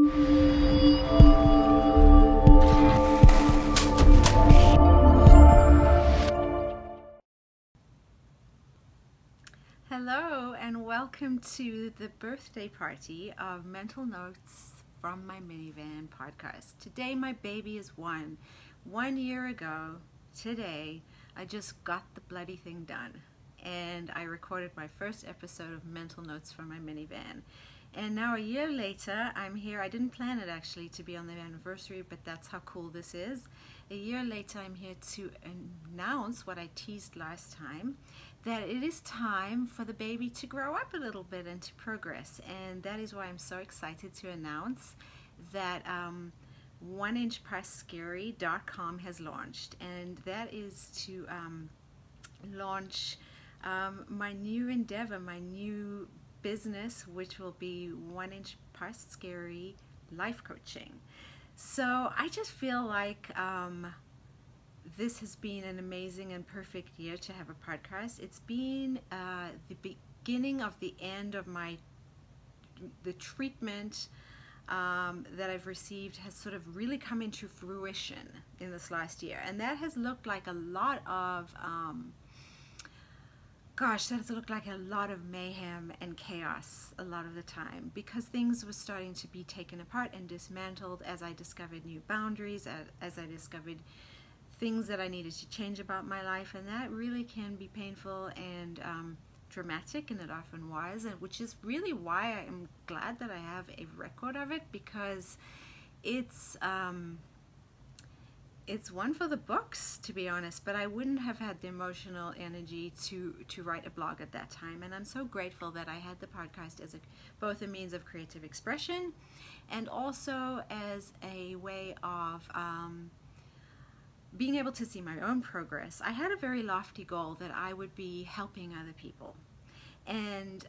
Hello and welcome to the birthday party of Mental Notes from My Minivan podcast. Today my baby is one. 1 year ago today I just got the bloody thing done and I recorded my first episode of Mental Notes from My Minivan. And now a year later I'm here. I didn't plan it actually to be on the anniversary, but that's how cool this is. A year later I'm here to announce what I teased last time, that it is time for the baby to grow up a little bit and to progress. And that is why I'm so excited to announce that 1inchparscary.com has launched, and that is to launch my new endeavor, my new business, which will be 1inch Parscary life coaching. So I just feel like this has been an amazing and perfect year to have a podcast. It's been the beginning of the end of the treatment that I've received has sort of really come into fruition in this last year, and that has looked like a lot of mayhem and chaos a lot of the time, because things were starting to be taken apart and dismantled as I discovered new boundaries, as I discovered things that I needed to change about my life, and that really can be painful and dramatic, and it often was, and which is really why I am glad that I have a record of it, because it's one for the books, to be honest, but I wouldn't have had the emotional energy to write a blog at that time. And I'm so grateful that I had the podcast as both a means of creative expression and also as a way of being able to see my own progress. I had a very lofty goal that I would be helping other people, and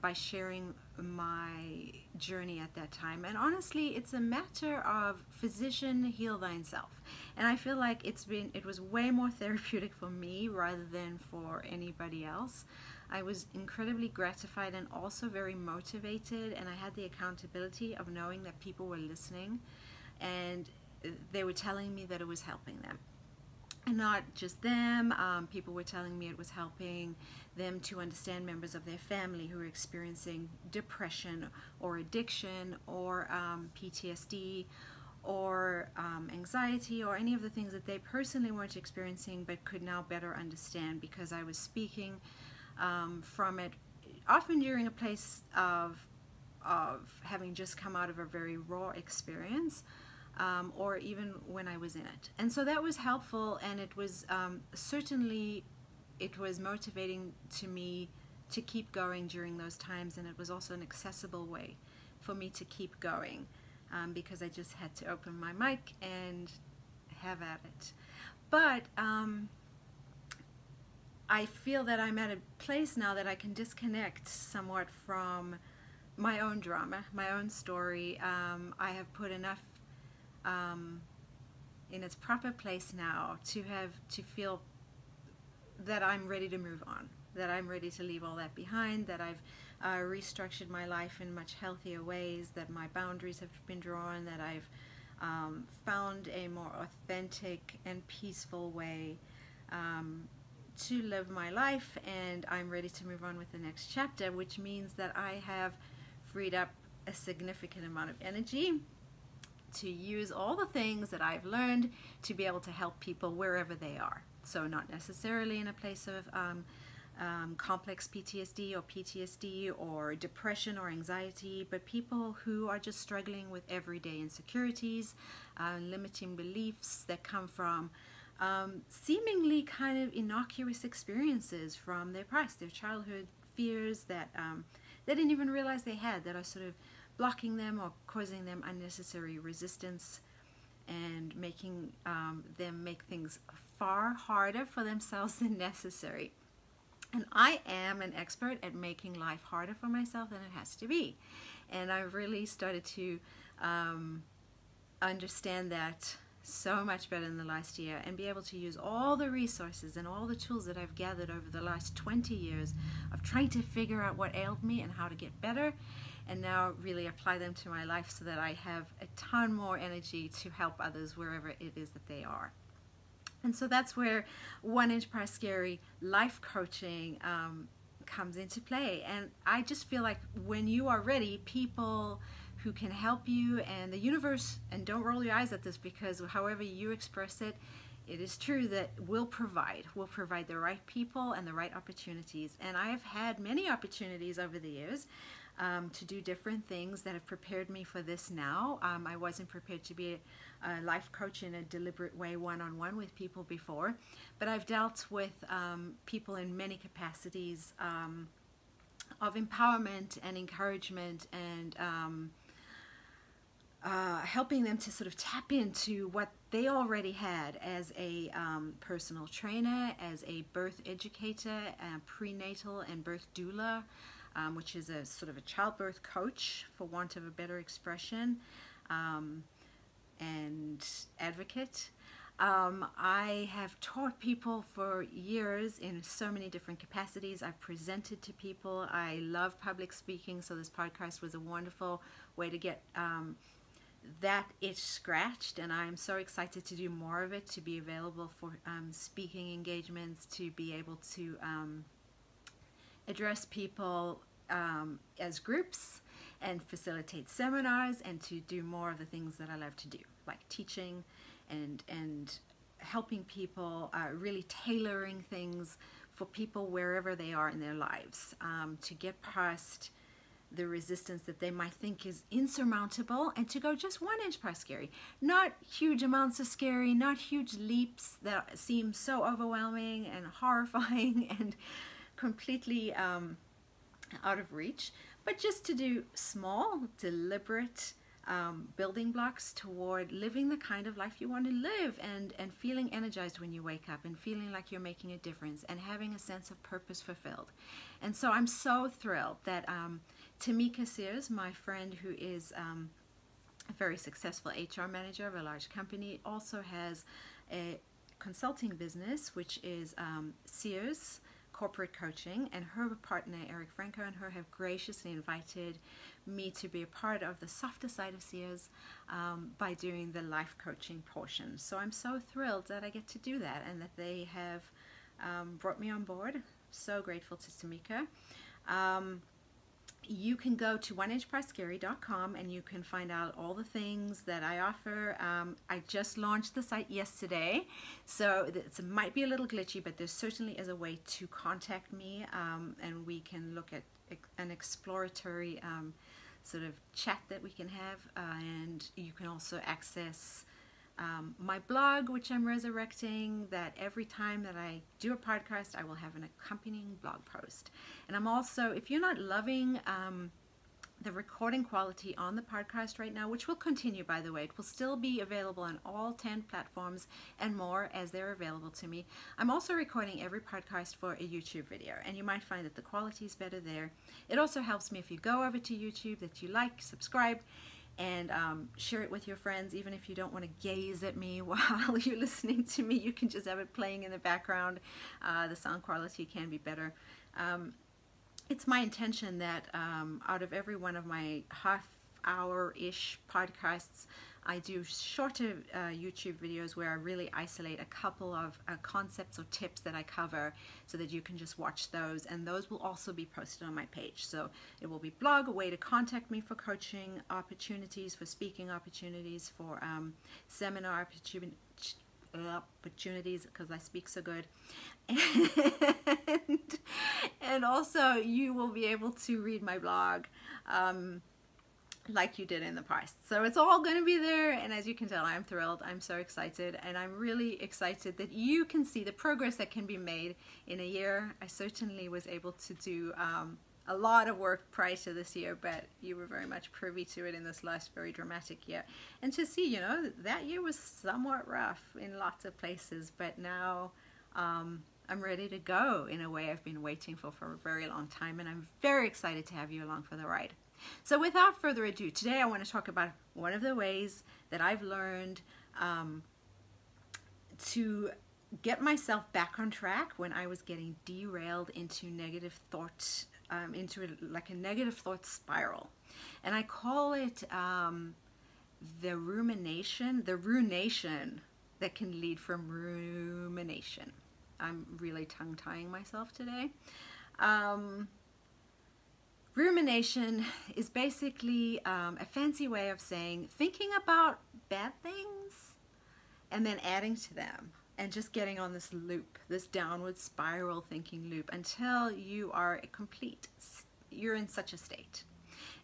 by sharing my journey at that time. And honestly, it's a matter of physician heal thyself, and I feel like it was way more therapeutic for me rather than for anybody else. I was incredibly gratified and also very motivated, and I had the accountability of knowing that people were listening and they were telling me that it was helping them. And not just them, people were telling me it was helping them to understand members of their family who were experiencing depression or addiction or PTSD or anxiety or any of the things that they personally weren't experiencing but could now better understand, because I was speaking from it often during a place of having just come out of a very raw experience. Or even when I was in it. And so that was helpful, and it was certainly, it was motivating to me to keep going during those times, and it was also an accessible way for me to keep going, because I just had to open my mic and have at it. But I feel that I'm at a place now that I can disconnect somewhat from my own drama, my own story. I have put enough in its proper place now to feel that I'm ready to move on, that I'm ready to leave all that behind, that I've restructured my life in much healthier ways, that my boundaries have been drawn, that I've found a more authentic and peaceful way to live my life, and I'm ready to move on with the next chapter, which means that I have freed up a significant amount of energy to use all the things that I've learned to be able to help people wherever they are. So not necessarily in a place of complex PTSD or depression or anxiety, but people who are just struggling with everyday insecurities, limiting beliefs that come from seemingly kind of innocuous experiences from their past, their childhood fears that they didn't even realize they had, that are sort of blocking them or causing them unnecessary resistance and making them make things far harder for themselves than necessary. And I am an expert at making life harder for myself than it has to be. And I've really started to understand that so much better in the last year, and be able to use all the resources and all the tools that I've gathered over the last 20 years of trying to figure out what ailed me and how to get better, and now really apply them to my life so that I have a ton more energy to help others wherever it is that they are. And so that's where 1 Inch Price Scary life coaching comes into play. And I just feel like when you are ready, people who can help you and the universe, and don't roll your eyes at this, because however you express it, it is true that we'll provide the right people and the right opportunities. And I have had many opportunities over the years to do different things that have prepared me for this now. I wasn't prepared to be a life coach in a deliberate way one-on-one with people before, but I've dealt with people in many capacities of empowerment and encouragement, and helping them to sort of tap into what they already had as a personal trainer, as a birth educator, a prenatal and birth doula, which is a sort of a childbirth coach, for want of a better expression, and advocate. I have taught people for years in so many different capacities. I've presented to people. I love public speaking, so this podcast was a wonderful way to get that itch scratched, and I'm so excited to do more of it, to be available for speaking engagements, to be able to address people as groups and facilitate seminars, and to do more of the things that I love to do, like teaching and helping people, really tailoring things for people wherever they are in their lives, to get past the resistance that they might think is insurmountable, and to go just 1 inch price scary. Not huge amounts of scary, not huge leaps that seem so overwhelming and horrifying and completely out of reach, but just to do small, deliberate building blocks toward living the kind of life you want to live, and feeling energized when you wake up, and feeling like you're making a difference, and having a sense of purpose fulfilled. And so I'm so thrilled that Tamika Sears, my friend who is a very successful HR manager of a large company, also has a consulting business, which is Sears Corporate Coaching, and her partner Eric Franco and her have graciously invited me to be a part of the softer side of Sears by doing the life coaching portion. So I'm so thrilled that I get to do that, and that they have brought me on board. So grateful to Tamika. You can go to 1inchpricescary.com and you can find out all the things that I offer. I just launched the site yesterday, so it might be a little glitchy, but there certainly is a way to contact me, and we can look at an exploratory sort of chat that we can have, and you can also access my blog, which I'm resurrecting, that every time that I do a podcast, I will have an accompanying blog post. And I'm also, if you're not loving the recording quality on the podcast right now, which will continue, by the way, it will still be available on all 10 platforms and more as they're available to me. I'm also recording every podcast for a YouTube video, and you might find that the quality is better there. It also helps me if you go over to YouTube, that you like, subscribe, and share it with your friends. Even if you don't want to gaze at me while you're listening to me, you can just have it playing in the background. The sound quality can be better. It's my intention that out of every one of my half-hour-ish podcasts, I do shorter YouTube videos where I really isolate a couple of concepts or tips that I cover, so that you can just watch those, and those will also be posted on my page. So it will be blog, a way to contact me for coaching opportunities, for speaking opportunities, for seminar opportunities, because I speak so good. And also you will be able to read my blog like you did in the past. So it's all going to be there, and as you can tell, I'm thrilled. I'm so excited, and I'm really excited that you can see the progress that can be made in a year. I certainly was able to do a lot of work prior to this year, but you were very much privy to it in this last very dramatic year. And to see, you know, that year was somewhat rough in lots of places, but now I'm ready to go in a way I've been waiting for a very long time, and I'm very excited to have you along for the ride. So without further ado, today I want to talk about one of the ways that I've learned to get myself back on track when I was getting derailed into negative thought into like a negative thought spiral. And I call it the rumination that can lead from rumination. I'm really tongue-tying myself today. Rumination is basically a fancy way of saying thinking about bad things and then adding to them and just getting on this loop, this downward spiral thinking loop until you are you're in such a state.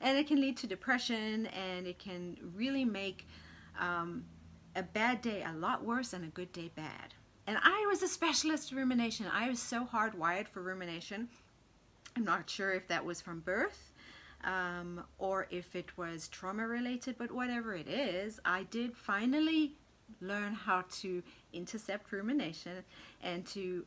And it can lead to depression, and it can really make a bad day a lot worse and a good day bad. And I was a specialist in rumination. I was so hardwired for rumination. I'm not sure if that was from birth or if it was trauma related, but whatever it is, I did finally learn how to intercept rumination and to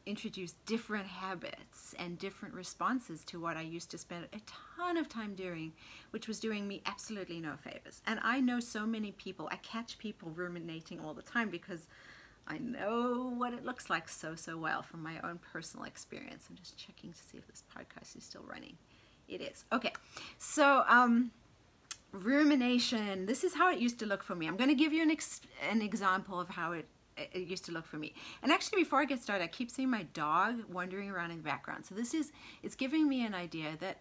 introduce different habits and different responses to what I used to spend a ton of time doing, which was doing me absolutely no favors. And I know so many people, I catch people ruminating all the time because I know what it looks like so well from my own personal experience. I'm just checking to see if this podcast is still running. It is. Okay. So, rumination, this is how it used to look for me. I'm going to give you an example of how it used to look for me. And actually, before I get started, I keep seeing my dog wandering around in the background. So it's giving me an idea that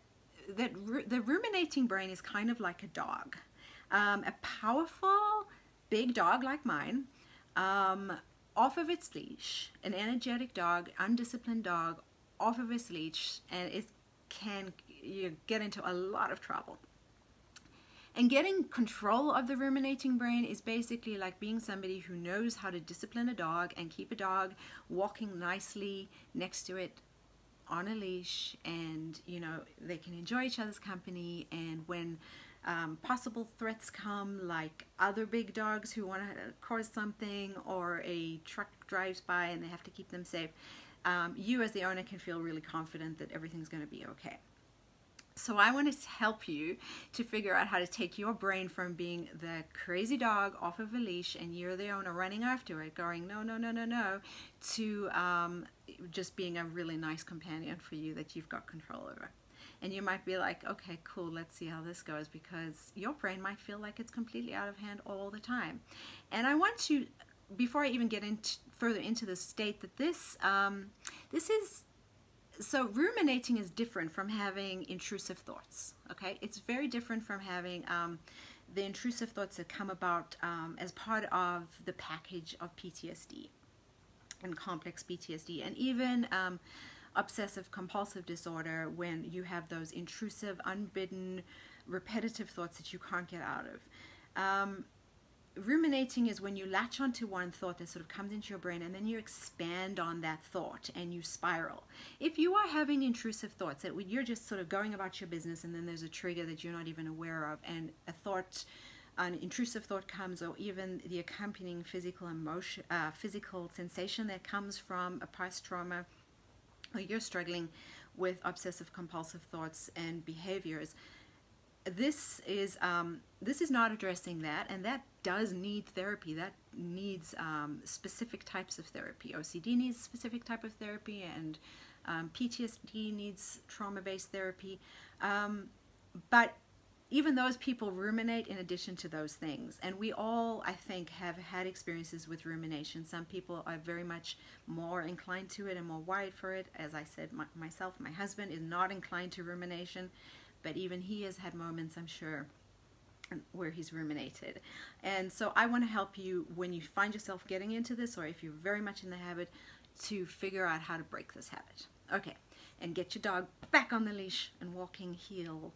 the ruminating brain is kind of like a dog. A powerful, big dog like mine, off of its leash, an energetic dog, undisciplined dog, off of its leash, and it can get into a lot of trouble. And getting control of the ruminating brain is basically like being somebody who knows how to discipline a dog and keep a dog walking nicely next to it on a leash, and they can enjoy each other's company. And when possible threats come, like other big dogs who want to cause something, or a truck drives by and they have to keep them safe, you as the owner can feel really confident that everything's going to be okay. So I want to help you to figure out how to take your brain from being the crazy dog off of a leash and you're the owner running after it going no, to just being a really nice companion for you that you've got control over. And you might be like, okay, cool, let's see how this goes, because your brain might feel like it's completely out of hand all the time. And I want to, before I even get further into the state, that so ruminating is different from having intrusive thoughts, okay? It's very different from having the intrusive thoughts that come about as part of the package of PTSD and complex PTSD, and even obsessive compulsive disorder, when you have those intrusive, unbidden, repetitive thoughts that you can't get out of. Ruminating is when you latch onto one thought that sort of comes into your brain, and then you expand on that thought and you spiral. If you are having intrusive thoughts that you're just sort of going about your business, and then there's a trigger that you're not even aware of, and an intrusive thought comes, or even the accompanying physical sensation that comes from a past trauma, or you're struggling with obsessive compulsive thoughts and behaviors, this is not addressing that, and that does need therapy. That needs specific types of therapy. OCD needs specific type of therapy, and PTSD needs trauma-based therapy. But even those people ruminate in addition to those things. And we all, I think, have had experiences with rumination. Some people are very much more inclined to it and more wired for it. As I said, myself, my husband is not inclined to rumination, but even he has had moments, I'm sure, where he's ruminated. And so I want to help you when you find yourself getting into this, or if you're very much in the habit, to figure out how to break this habit. Okay, and get your dog back on the leash and walking heel.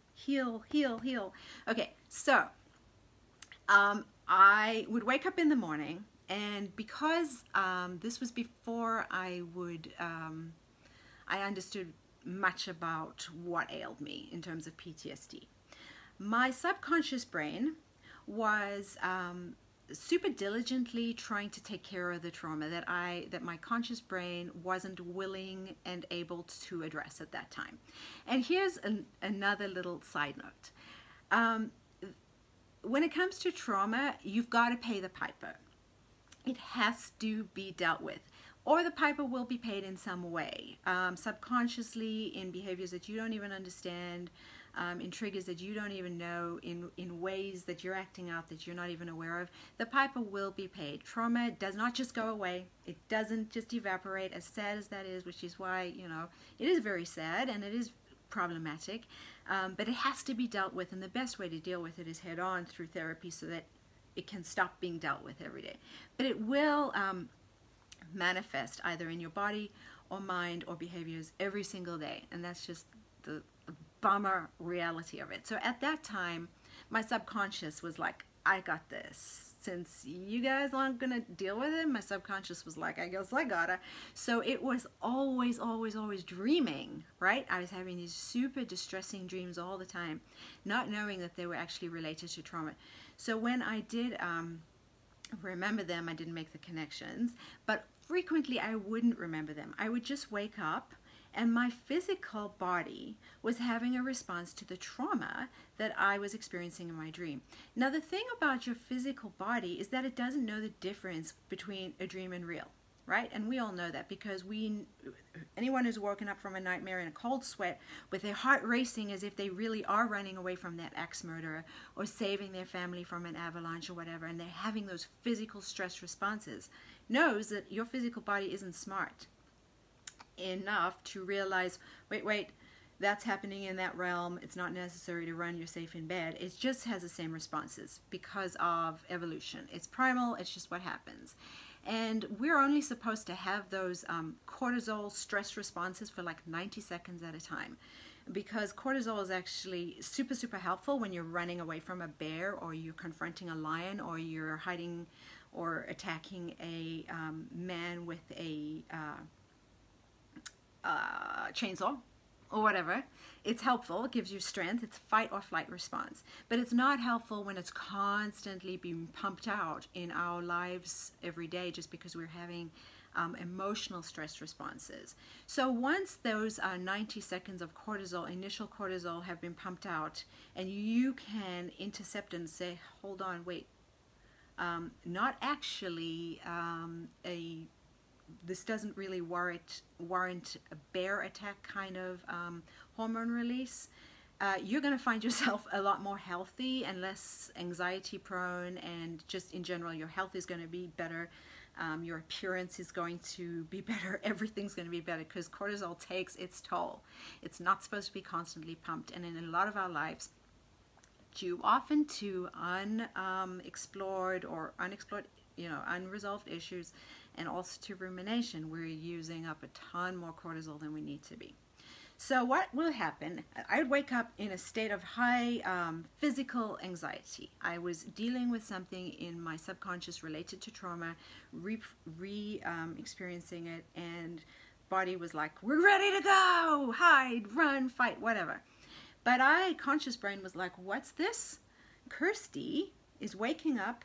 Okay, so I would wake up in the morning, and because this was before I understood much about what ailed me in terms of PTSD. My subconscious brain was super diligently trying to take care of the trauma that my conscious brain wasn't willing and able to address at that time. And here's another little side note. When it comes to trauma, you've got to pay the piper. It has to be dealt with. or the piper will be paid in some way, subconsciously, in behaviors that you don't even understand, in triggers that you don't even know, in ways that you're acting out that you're not even aware of. The piper will be paid. Trauma does not just go away. It doesn't just evaporate, as sad as that is, which is why, you know, it is very sad and it is problematic, but it has to be dealt with, and the best way to deal with it is head on through therapy so that it can stop being dealt with every day. But it will manifest either in your body or mind or behaviors every single day, and that's just the bummer reality of it. So at that time, my subconscious was like, I got this. Since you guys aren't gonna deal with it, my subconscious was like, I guess I gotta. So it was always dreaming, right? I was having these super distressing dreams all the time, not knowing that they were actually related to trauma. So when I did remember them, I didn't make the connections, but frequently I wouldn't remember them. I would just wake up and my physical body was having a response to the trauma that I was experiencing in my dream. Now, the thing about your physical body is that it doesn't know the difference between a dream and real, right? And we all know that because anyone who's woken up from a nightmare in a cold sweat with their heart racing as if they really are running away from that axe murderer or saving their family from an avalanche or whatever, and they're having those physical stress responses, knows that your physical body isn't smart enough to realize, wait, that's happening in that realm. It's not necessary to run. You're safe in bed. It just has the same responses because of evolution. It's primal. It's just what happens. And we're only supposed to have those cortisol stress responses for like 90 seconds at a time, because cortisol is actually super helpful when you're running away from a bear, or you're confronting a lion, or you're hiding or attacking a man with a chainsaw or whatever. It's helpful. It gives you strength. It's fight or flight response. But it's not helpful when it's constantly being pumped out in our lives every day just because we're having emotional stress responses. So once those 90 seconds of cortisol, initial cortisol, have been pumped out, and you can intercept and say, hold on, wait, not actually this doesn't really warrant a bear attack kind of hormone release, you're going to find yourself a lot more healthy and less anxiety prone, and just in general your health is going to be better, your appearance is going to be better, everything's going to be better, because cortisol takes its toll. It's not supposed to be constantly pumped, and in a lot of our lives, due often to unexplored unresolved issues, and also to rumination, we're using up a ton more cortisol than we need to be. So what will happen, I would wake up in a state of high physical anxiety. I was dealing with something in my subconscious related to trauma, experiencing it, and body was like, we're ready to go, hide, run, fight, whatever. But conscious brain was like, what's this? Kirsty is waking up.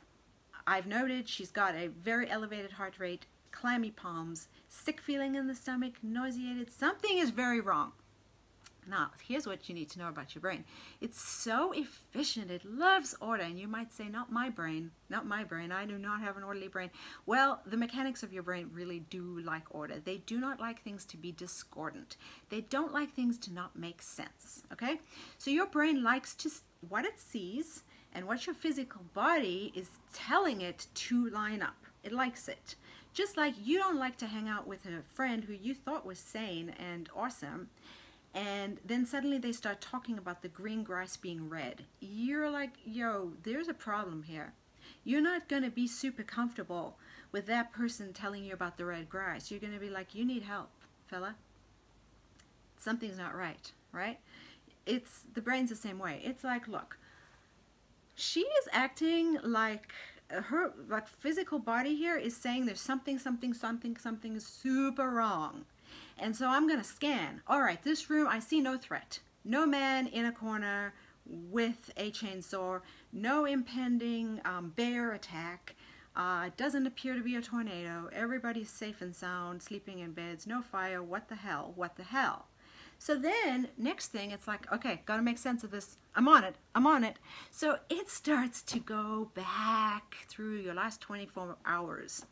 I've noted she's got a very elevated heart rate, clammy palms, sick feeling in the stomach, nauseated. Something is very wrong. Now, here's what you need to know about your brain. It's so efficient. It loves order. And you might say, not my brain. Not my brain. I do not have an orderly brain. Well, the mechanics of your brain really do like order. They do not like things to be discordant. They don't like things to not make sense. Okay? So your brain likes what it sees and what your physical body is telling it to line up. It likes it. Just like you don't like to hang out with a friend who you thought was sane and awesome, and then suddenly they start talking about the green grass being red. You're like, yo, there's a problem here. You're not going to be super comfortable with that person telling you about the red grass. You're going to be like, you need help, fella. Something's not right, right? The brain's the same way. It's like, look, she is acting like her physical body here is saying there's something super wrong. And so I'm going to scan. All right, this room, I see no threat. No man in a corner with a chainsaw. No impending bear attack. It doesn't appear to be a tornado. Everybody's safe and sound, sleeping in beds. No fire. What the hell? What the hell? So then, next thing, it's like, okay, got to make sense of this. I'm on it. So it starts to go back through your last 24 hours.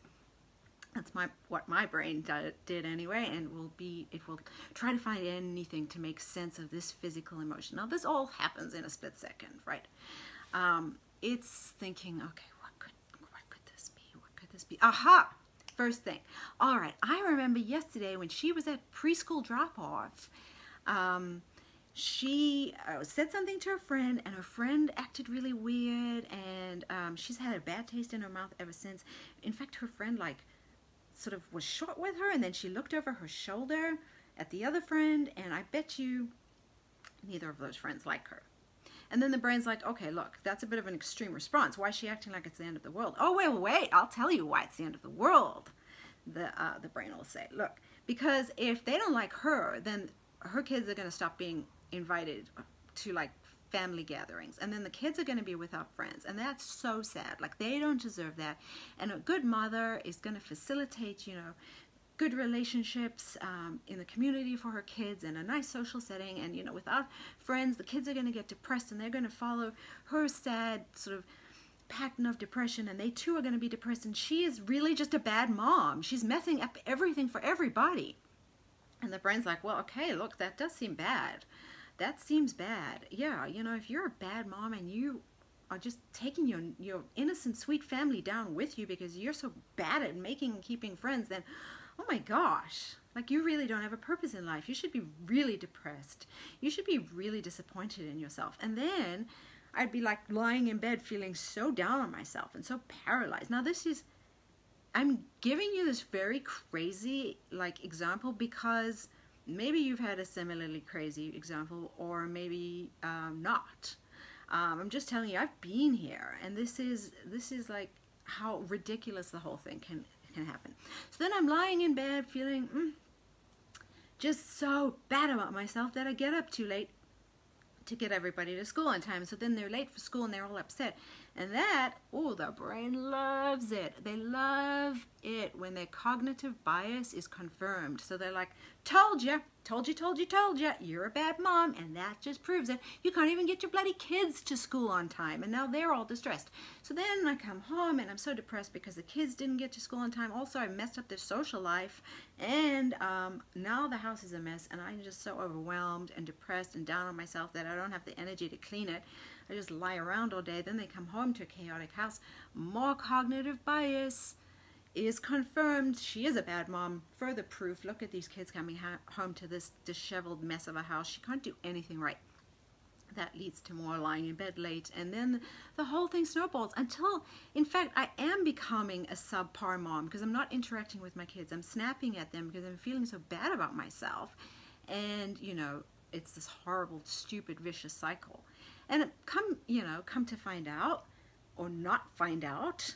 That's what my brain did anyway, and it will try to find anything to make sense of this physical emotion. Now, this all happens in a split second, right? It's thinking, okay, what could this be? What could this be? Aha! First thing. All right, I remember yesterday when she was at preschool drop-off, she said something to her friend, and her friend acted really weird, and she's had a bad taste in her mouth ever since. In fact, her friend, like, sort of was short with her, and then she looked over her shoulder at the other friend, and I bet you neither of those friends like her. And then the brain's like, okay, look, that's a bit of an extreme response. Why is she acting like it's the end of the world? Oh, wait, I'll tell you why it's the end of the world. The brain will say, look, because if they don't like her, then her kids are going to stop being invited to, like, family gatherings, and then the kids are going to be without friends, and that's so sad. Like, they don't deserve that. And a good mother is going to facilitate, you know, good relationships in the community for her kids in a nice social setting. And, you know, without friends, the kids are going to get depressed, and they're going to follow her sad sort of pattern of depression, and they too are going to be depressed. And she is really just a bad mom. She's messing up everything for everybody. And the brain's like, well, okay, look, that does seem bad. That seems bad. Yeah, you know, if you're a bad mom and you are just taking your innocent, sweet family down with you because you're so bad at making and keeping friends, then, oh my gosh, like, you really don't have a purpose in life. You should be really depressed. You should be really disappointed in yourself. And then I'd be like lying in bed feeling so down on myself and so paralyzed. Now, I'm giving you this very crazy, like, example because maybe you've had a similarly crazy example, or maybe not. I'm just telling you, I've been here, and this is like how ridiculous the whole thing can happen. So then I'm lying in bed feeling just so bad about myself that I get up too late to get everybody to school on time. So then they're late for school and they're all upset. And that, oh, the brain loves it. They love it when their cognitive bias is confirmed. So they're like, told you, you're a bad mom, and that just proves it. You can't even get your bloody kids to school on time, and now they're all distressed. So then I come home, and I'm so depressed because the kids didn't get to school on time. Also, I messed up their social life, and now the house is a mess, and I'm just so overwhelmed and depressed and down on myself that I don't have the energy to clean it. I just lie around all day. Then they come home to a chaotic house. More cognitive bias is confirmed. She is a bad mom. Further proof. Look at these kids coming home to this disheveled mess of a house. She can't do anything right. That leads to more lying in bed late, and then the whole thing snowballs until, in fact, I am becoming a subpar mom because I'm not interacting with my kids. I'm snapping at them because I'm feeling so bad about myself, and, you know, it's this horrible, stupid, vicious cycle. And come to find out, or not find out,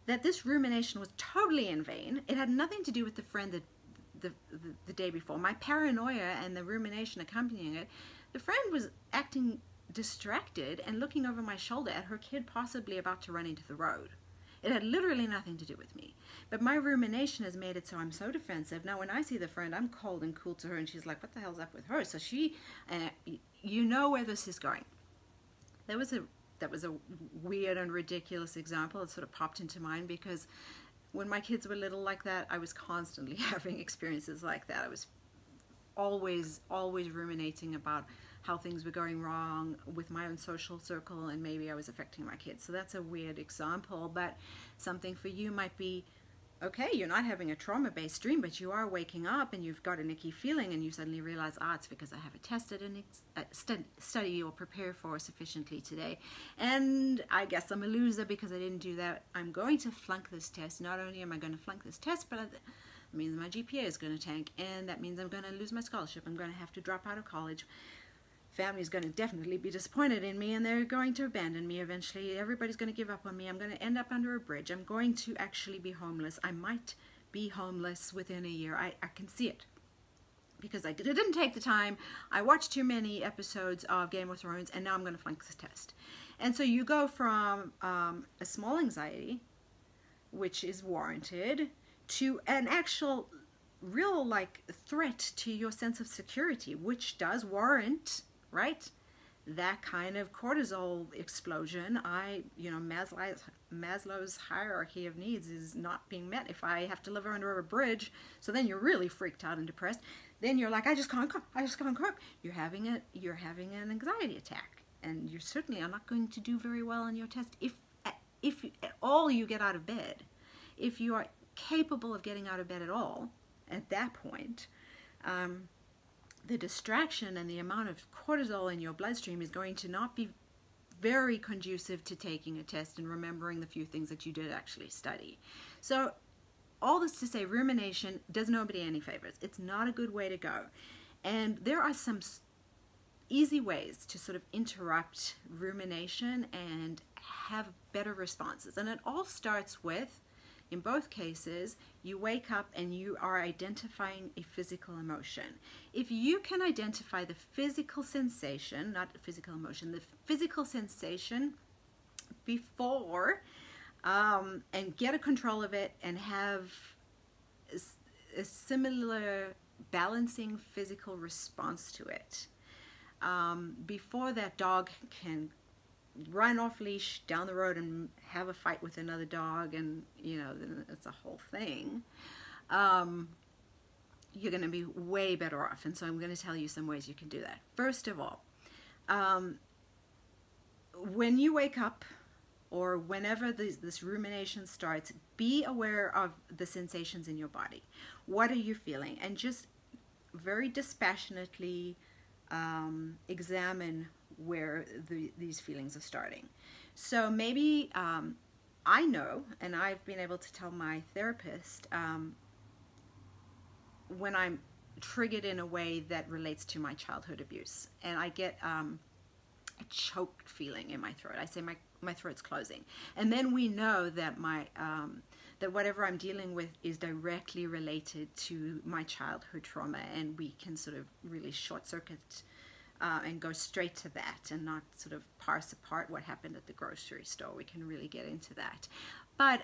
that this rumination was totally in vain. It had nothing to do with the friend the day before. My paranoia and the rumination accompanying it, the friend was acting distracted and looking over my shoulder at her kid possibly about to run into the road. It had literally nothing to do with me. But my rumination has made it so I'm so defensive. Now when I see the friend, I'm cold and cool to her, and she's like, what the hell's up with her? So she, you know where this is going. That was a weird and ridiculous example. It sort of popped into mind because when my kids were little like that, I was constantly having experiences like that. I was always ruminating about how things were going wrong with my own social circle, and maybe I was affecting my kids. So that's a weird example, but something for you might be, okay, you're not having a trauma-based dream, but you are waking up and you've got an icky feeling, and you suddenly realize, it's because I haven't tested and study or prepare for sufficiently today. And I guess I'm a loser because I didn't do that. I'm going to flunk this test. Not only am I going to flunk this test, but it means my GPA is going to tank, and that means I'm going to lose my scholarship. I'm going to have to drop out of college. Family's going to definitely be disappointed in me, and they're going to abandon me eventually. Everybody's going to give up on me. I'm going to end up under a bridge. I'm going to actually be homeless. I might be homeless within a year. I can see it because I didn't take the time. I watched too many episodes of Game of Thrones, and now I'm going to flunk this test. And so you go from a small anxiety, which is warranted, to an actual real threat to your sense of security, which does warrant, right, that kind of cortisol explosion, Maslow's hierarchy of needs is not being met. If I have to live under a bridge, so then you're really freaked out and depressed. Then you're like, I just can't cook. I just can't cook. You're having an anxiety attack, and you certainly are not going to do very well on your test if at all you get out of bed. If you are capable of getting out of bed at all, at that point, the distraction and the amount of cortisol in your bloodstream is going to not be very conducive to taking a test and remembering the few things that you did actually study. So all this to say, rumination does nobody any favors. It's not a good way to go. And there are some easy ways to sort of interrupt rumination and have better responses. And it all starts with, in both cases, you wake up and you are identifying a physical emotion. If you can identify the physical sensation, not physical emotion, the physical sensation before, and get a control of it and have a similar balancing physical response to it, before that dog can run off leash down the road and have a fight with another dog, and then it's a whole thing, you're going to be way better off. And so I'm going to tell you some ways you can do that. First of all, when you wake up or whenever this rumination starts, be aware of the sensations in your body. What are you feeling? And just very dispassionately examine where these feelings are starting. So maybe I know, and I've been able to tell my therapist when I'm triggered in a way that relates to my childhood abuse, and I get a choked feeling in my throat. I say my throat's closing, and then we know that that whatever I'm dealing with is directly related to my childhood trauma, and we can sort of really short circuit and go straight to that and not sort of parse apart what happened at the grocery store. We can really get into that. But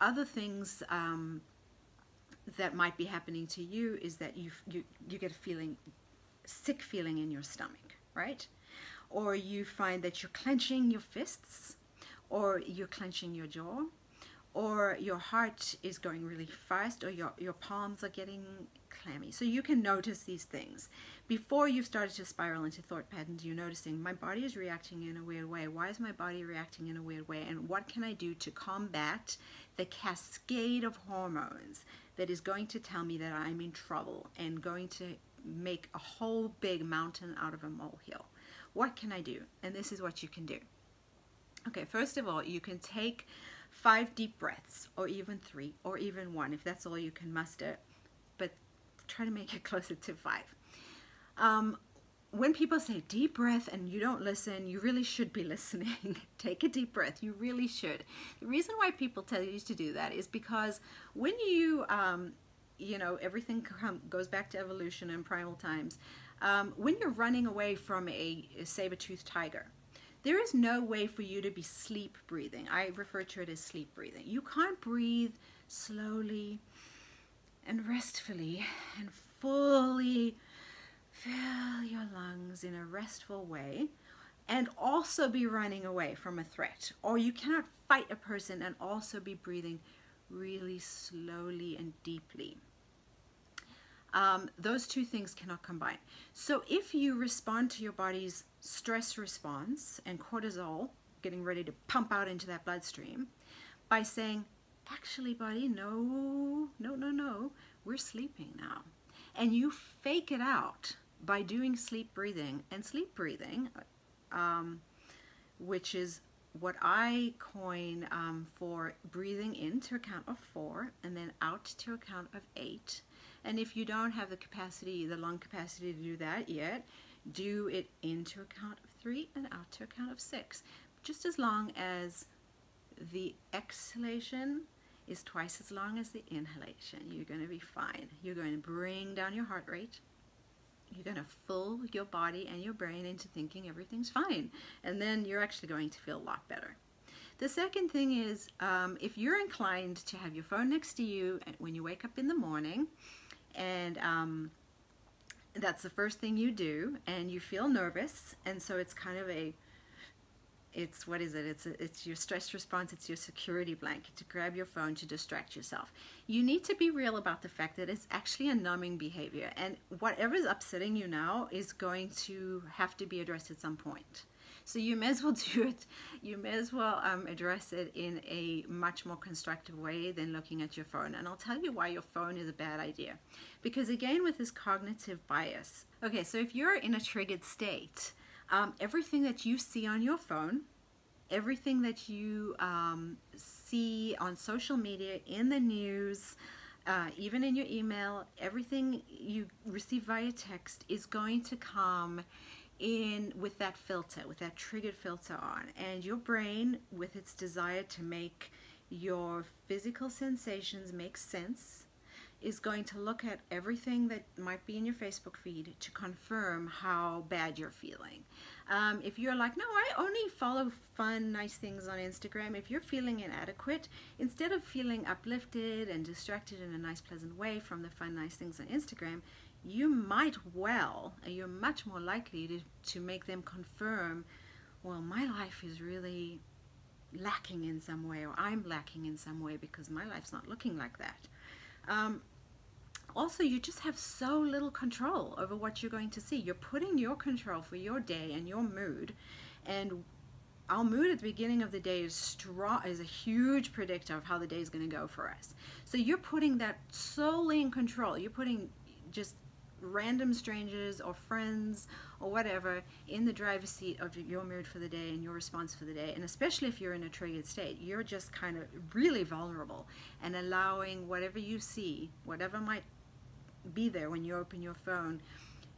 other things that might be happening to you is that you get a sick feeling in your stomach, right? Or you find that you're clenching your fists, or you're clenching your jaw, or your heart is going really fast, or your palms are getting clammy. So you can notice these things. Before you've started to spiral into thought patterns, you're noticing my body is reacting in a weird way. Why is my body reacting in a weird way? And what can I do to combat the cascade of hormones that is going to tell me that I'm in trouble and going to make a whole big mountain out of a molehill? What can I do? And this is what you can do. Okay, first of all, you can take 5 deep breaths, or even 3, or even 1, if that's all you can muster, but try to make it closer to 5. When people say deep breath and you don't listen, you really should be listening. Take a deep breath. You really should. The reason why people tell you to do that is because when you, everything goes back to evolution and primal times. When you're running away from a saber-toothed tiger, there is no way for you to be sleep breathing. I refer to it as sleep breathing. You can't breathe slowly and restfully and fully fill your lungs in a restful way and also be running away from a threat. Or you cannot fight a person and also be breathing really slowly and deeply. Those two things cannot combine. So if you respond to your body's stress response and cortisol getting ready to pump out into that bloodstream by saying, actually, body, no, we're sleeping now. And you fake it out by doing sleep breathing. And sleep breathing, which is what I coin for breathing in to a count of 4 and then out to a count of 8. And if you don't have the capacity, the lung capacity to do that yet, do it in to a count of 3 and out to a count of 6. Just as long as the exhalation is twice as long as the inhalation, you're going to be fine. You're going to bring down your heart rate. You're going to fool your body and your brain into thinking everything's fine. And then you're actually going to feel a lot better. The second thing is, if you're inclined to have your phone next to you when you wake up in the morning, and That's the first thing you do, and you feel nervous, and so it's kind of a, it's, what is it? It's your stress response. It's your security blanket to grab your phone to distract yourself. You need to be real about the fact that it's actually a numbing behavior, and whatever is upsetting you now is going to have to be addressed at some point. So you may as well do it. You may as well address it in a much more constructive way than looking at your phone. And I'll tell you why your phone is a bad idea. Because again, with this cognitive bias. Okay, so if you're in a triggered state, everything that you see on your phone, everything that you see on social media, in the news, even in your email, everything you receive via text is going to come in with that filter, with that triggered filter on. And your brain, with its desire to make your physical sensations make sense, is going to look at everything that might be in your Facebook feed to confirm how bad you're feeling. If you're like, no, I only follow fun, nice things on Instagram, if you're feeling inadequate, instead of feeling uplifted and distracted in a nice, pleasant way from the fun, nice things on Instagram, you might well, and you're much more likely to make them confirm, well, my life is really lacking in some way, or I'm lacking in some way because my life's not looking like that. Also, you just have so little control over what you're going to see. You're putting your control for your day and your mood, and our mood at the beginning of the day is a huge predictor of how the day is going to go for us. So you're putting that solely in control. You're putting just random strangers or friends or whatever in the driver's seat of your mood for the day and your response for the day. And especially if you're in a triggered state, you're just kind of really vulnerable and allowing whatever you see, whatever might be there when you open your phone,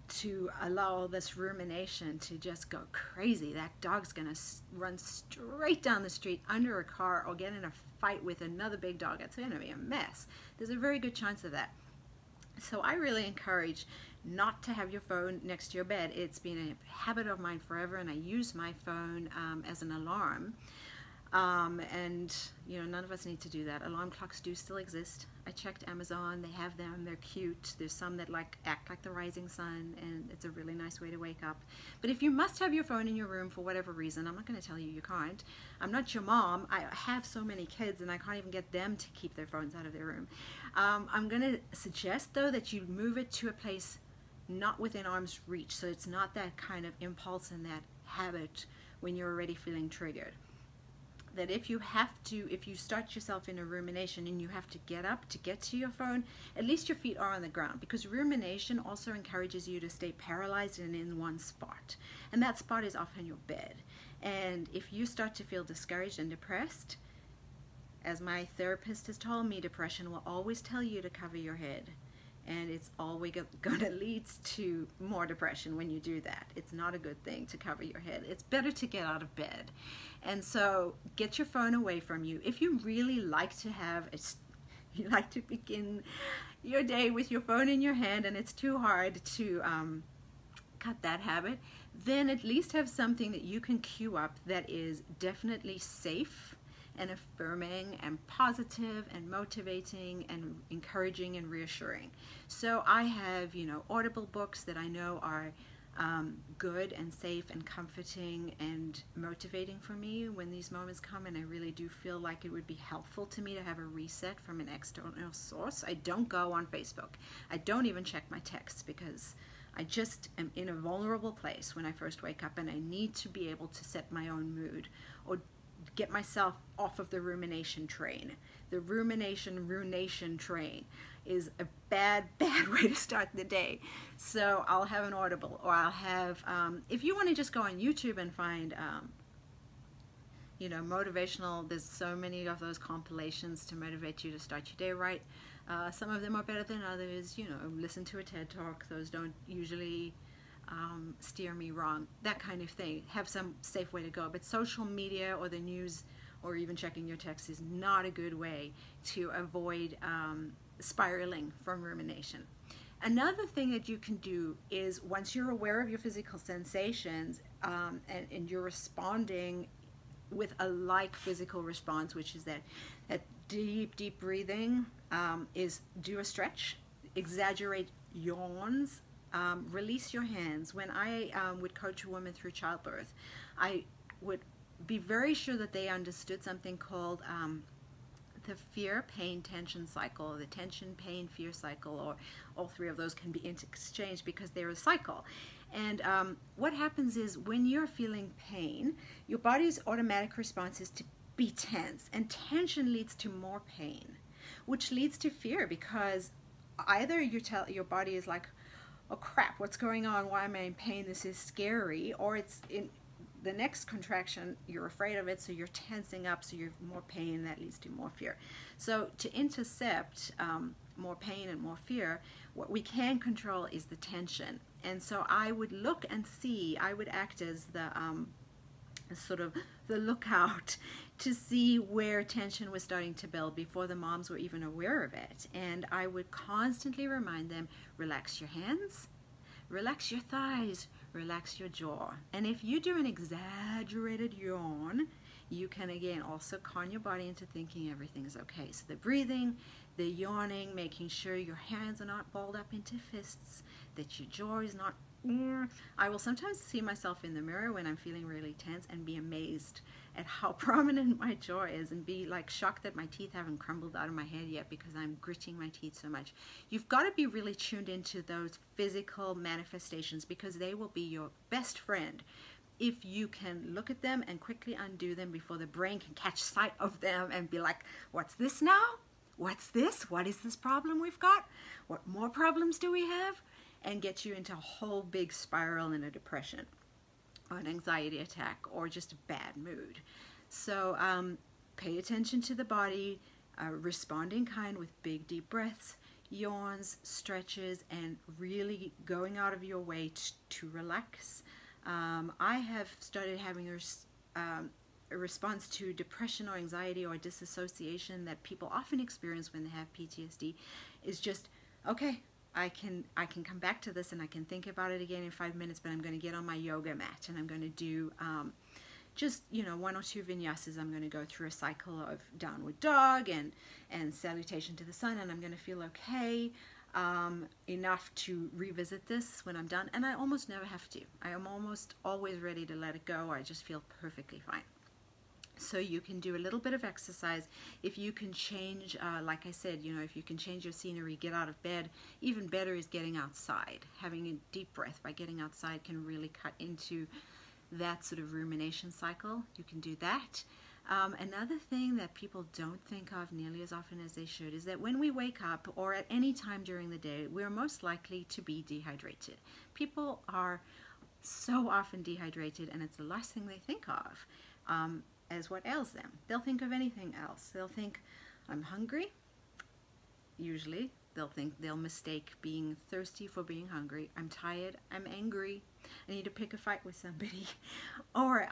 to allow this rumination to just go crazy. That dog's gonna run straight down the street under a car or get in a fight with another big dog. It's gonna be a mess. There's a very good chance of that. So I really encourage not to have your phone next to your bed. It's been a habit of mine forever, and I use my phone as an alarm. And you know, none of us need to do that. Alarm clocks do still exist. I checked Amazon, they have them, they're cute. There's some that act like the rising sun, and it's a really nice way to wake up. But if you must have your phone in your room for whatever reason, I'm not going to tell you can't. I'm not your mom. I have so many kids and I can't even get them to keep their phones out of their room. I'm going to suggest though that you move it to a place not within arm's reach, so it's not that kind of impulse and that habit when you're already feeling triggered. That if you start yourself in a rumination and you have to get up to get to your phone, at least your feet are on the ground, because rumination also encourages you to stay paralyzed and in one spot, and that spot is often your bed. And if you start to feel discouraged and depressed, as my therapist has told me, depression will always tell you to cover your head. And it's always going to lead to more depression when you do that. It's not a good thing to cover your head. It's better to get out of bed. And so get your phone away from you. If you really like to you like to begin your day with your phone in your hand and it's too hard to cut that habit, then at least have something that you can queue up that is definitely safe and affirming and positive and motivating and encouraging and reassuring. So I have, Audible books that I know are good and safe and comforting and motivating for me when these moments come, and I really do feel like it would be helpful to me to have a reset from an external source. I don't go on Facebook. I don't even check my texts because I just am in a vulnerable place when I first wake up, and I need to be able to set my own mood or get myself off of the rumination train. The rumination train is a bad way to start the day. So I'll have an Audible, or I'll have, if you want to just go on YouTube and find, motivational, there's so many of those compilations to motivate you to start your day right. Some of them are better than others. Listen to a TED Talk. Those don't usually steer me wrong, that kind of thing. Have some safe way to go. But social media or the news or even checking your text is not a good way to avoid spiraling from rumination. Another thing that you can do is, once you're aware of your physical sensations and you're responding with a physical response, which is that deep breathing, is do a stretch, exaggerate yawns, Release your hands. When I would coach a woman through childbirth, I would be very sure that they understood something called the fear, pain, tension cycle, the tension, pain, fear cycle, or all three of those can be interchanged because they're a cycle. And what happens is when you're feeling pain, your body's automatic response is to be tense, and tension leads to more pain, which leads to fear because either your body is like, oh crap, what's going on? Why am I in pain? This is scary. Or it's in the next contraction, you're afraid of it, so you're tensing up, so you have more pain, that leads to more fear. So to intercept more pain and more fear, what we can control is the tension. And so I would look and see, I would act as the sort of the lookout to see where tension was starting to build before the moms were even aware of it. And I would constantly remind them, relax your hands, relax your thighs, relax your jaw. And if you do an exaggerated yawn, you can again also con your body into thinking everything is okay. So the breathing, the yawning, making sure your hands are not balled up into fists, that your jaw is not. I will sometimes see myself in the mirror when I'm feeling really tense and be amazed at how prominent my jaw is, and be like shocked that my teeth haven't crumbled out of my head yet because I'm gritting my teeth so much. You've got to be really tuned into those physical manifestations because they will be your best friend if you can look at them and quickly undo them before the brain can catch sight of them and be like, what's this now? What's this? What is this problem we've got? What more problems do we have? And get you into a whole big spiral in a depression or an anxiety attack or just a bad mood. So pay attention to the body, respond in kind with big deep breaths, yawns, stretches, and really going out of your way to relax. I have started having a response to depression or anxiety or disassociation that people often experience when they have PTSD is just, okay, I can come back to this and I can think about it again in 5 minutes, but I'm going to get on my yoga mat and I'm going to do just, you know, 1 or 2 vinyasas. I'm going to go through a cycle of downward dog and salutation to the sun, and I'm going to feel okay enough to revisit this when I'm done. And I almost never have to. I am almost always ready to let it go. I just feel perfectly fine. So you can do a little bit of exercise. If you can change, like I said, you know, if you can change your scenery, get out of bed. Even better is getting outside. Having a deep breath by getting outside can really cut into that sort of rumination cycle. You can do that. Another thing that people don't think of nearly as often as they should is that when we wake up or at any time during the day, we're most likely to be dehydrated. People are so often dehydrated, and it's the last thing they think of as what ails them. They'll think of anything else. They'll think, I'm hungry. Usually they'll mistake being thirsty for being hungry. I'm tired. I'm angry. I need to pick a fight with somebody. Or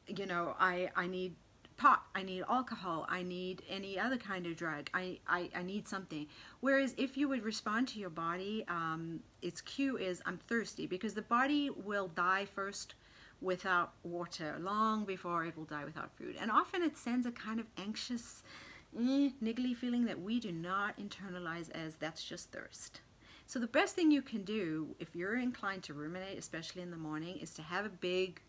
you know, I need pot, I need alcohol, I need any other kind of drug, I need something. Whereas if you would respond to your body, its cue is I'm thirsty, because the body will die first without water long before it will die without food. And often it sends a kind of anxious, niggly feeling that we do not internalize as that's just thirst. So the best thing you can do if you're inclined to ruminate, especially in the morning, is to have a big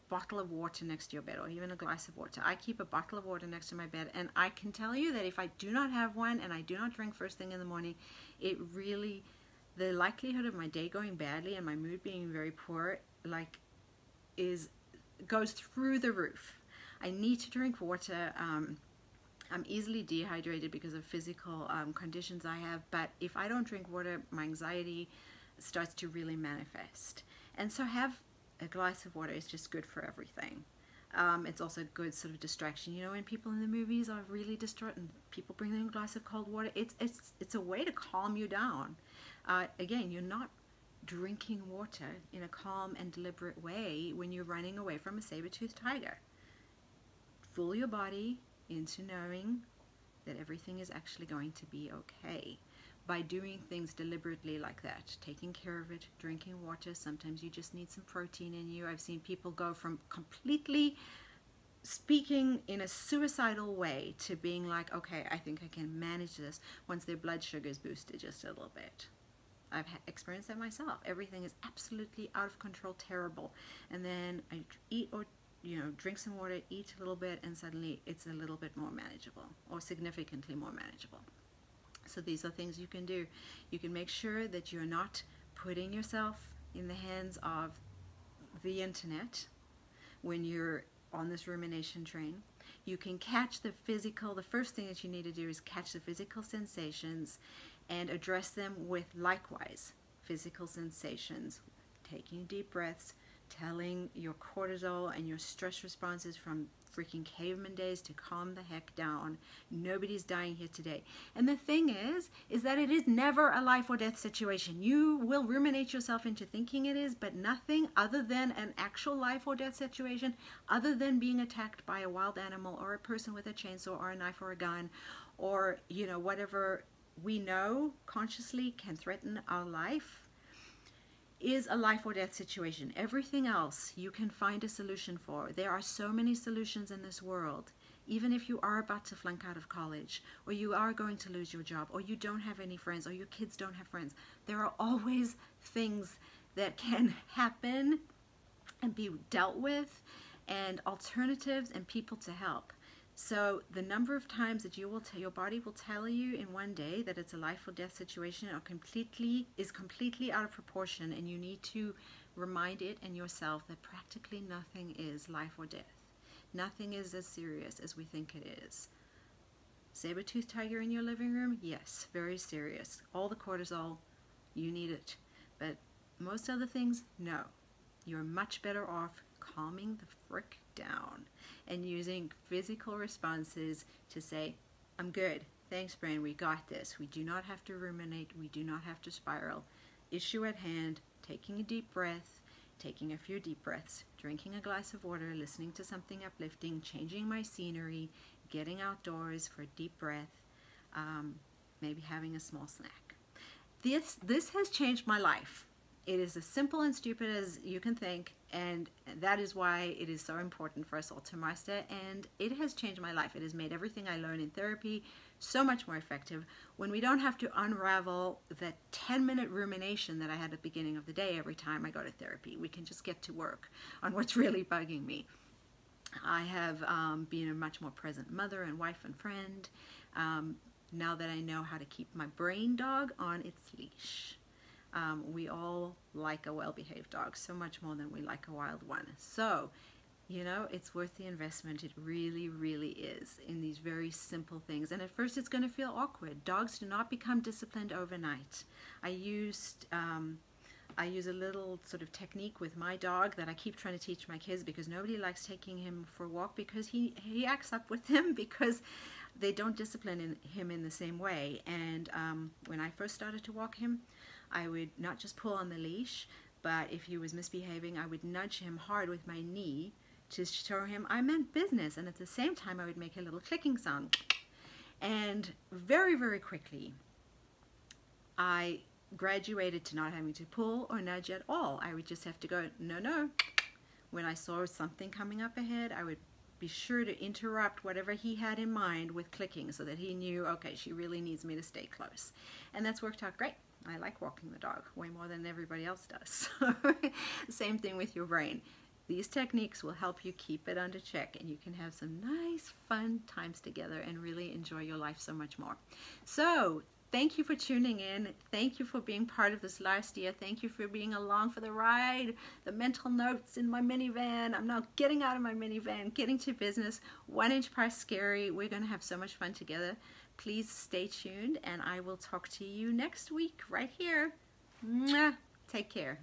bottle of water next to your bed, or even a glass of water. I keep a bottle of water next to my bed, and I can tell you that if I do not have one and I do not drink first thing in the morning, it really, the likelihood of my day going badly and my mood being very poor, like, goes through the roof. I need to drink water. I'm easily dehydrated because of physical conditions I have, but if I don't drink water, my anxiety starts to really manifest. And so have a glass of water is just good for everything. It's also a good sort of distraction. You know, when people in the movies are really distraught and people bring them a glass of cold water, it's a way to calm you down. Again, you're not drinking water in a calm and deliberate way when you're running away from a saber-toothed tiger. Fool your body into knowing that everything is actually going to be okay by doing things deliberately like that, taking care of it, drinking water. Sometimes you just need some protein in you. I've seen people go from completely speaking in a suicidal way to being like, okay, I think I can manage this, once their blood sugar is boosted just a little bit. I've experienced that myself. Everything is absolutely out of control, terrible. And then I eat or drink some water, eat a little bit, and suddenly it's a little bit more manageable, or significantly more manageable. So these are things you can do. You can make sure that you're not putting yourself in the hands of the internet when you're on this rumination train. You can catch the first thing that you need to do is catch the physical sensations and address them with likewise physical sensations. Taking deep breaths, telling your cortisol and your stress responses from freaking caveman days to calm the heck down. Nobody's dying here today. And the thing is that it is never a life or death situation. You will ruminate yourself into thinking it is, but nothing other than an actual life or death situation, other than being attacked by a wild animal or a person with a chainsaw or a knife or a gun, or whatever we know consciously can threaten our life, is a life or death situation. Everything else you can find a solution for. There are so many solutions in this world. Even if you are about to flunk out of college, or you are going to lose your job, or you don't have any friends, or your kids don't have friends, there are always things that can happen and be dealt with, and alternatives and people to help. So the number of times that your body will tell you in one day that it's a life or death situation is completely out of proportion, and you need to remind it and yourself that practically nothing is life or death. Nothing is as serious as we think it is. Saber-toothed tiger in your living room? Yes, very serious. All the cortisol, you need it. But most other things, no. You're much better off calming the frick down and using physical responses to say, I'm good, thanks brain, we got this. We do not have to ruminate, we do not have to spiral. Issue at hand, taking a deep breath, taking a few deep breaths, drinking a glass of water, listening to something uplifting, changing my scenery, getting outdoors for a deep breath, maybe having a small snack. This has changed my life. It is as simple and stupid as you can think, and that is why it is so important for us all to master, and it has changed my life. It has made everything I learn in therapy so much more effective when we don't have to unravel that 10-minute rumination that I had at the beginning of the day every time I go to therapy. We can just get to work on what's really bugging me. I have been a much more present mother and wife and friend now that I know how to keep my brain dog on its leash. We all like a well-behaved dog so much more than we like a wild one. So, it's worth the investment. It really, really is, in these very simple things. And at first it's going to feel awkward. Dogs do not become disciplined overnight. I use a little sort of technique with my dog that I keep trying to teach my kids, because nobody likes taking him for a walk, because he acts up with them because they don't discipline him in the same way. And when I first started to walk him, I would not just pull on the leash, but if he was misbehaving, I would nudge him hard with my knee to show him I meant business. And at the same time, I would make a little clicking sound. And very, very quickly, I graduated to not having to pull or nudge at all. I would just have to go, no, no. When I saw something coming up ahead, I would be sure to interrupt whatever he had in mind with clicking, so that he knew, okay, she really needs me to stay close. And that's worked out great. I like walking the dog way more than everybody else does. Same thing with your brain. These techniques will help you keep it under check, and you can have some nice, fun times together and really enjoy your life so much more. So, thank you for tuning in. Thank you for being part of this last year. Thank you for being along for the ride. The mental notes in my minivan. I'm now getting out of my minivan, getting to business. 1 inch past scary. We're going to have so much fun together. Please stay tuned, and I will talk to you next week right here. Mwah. Take care.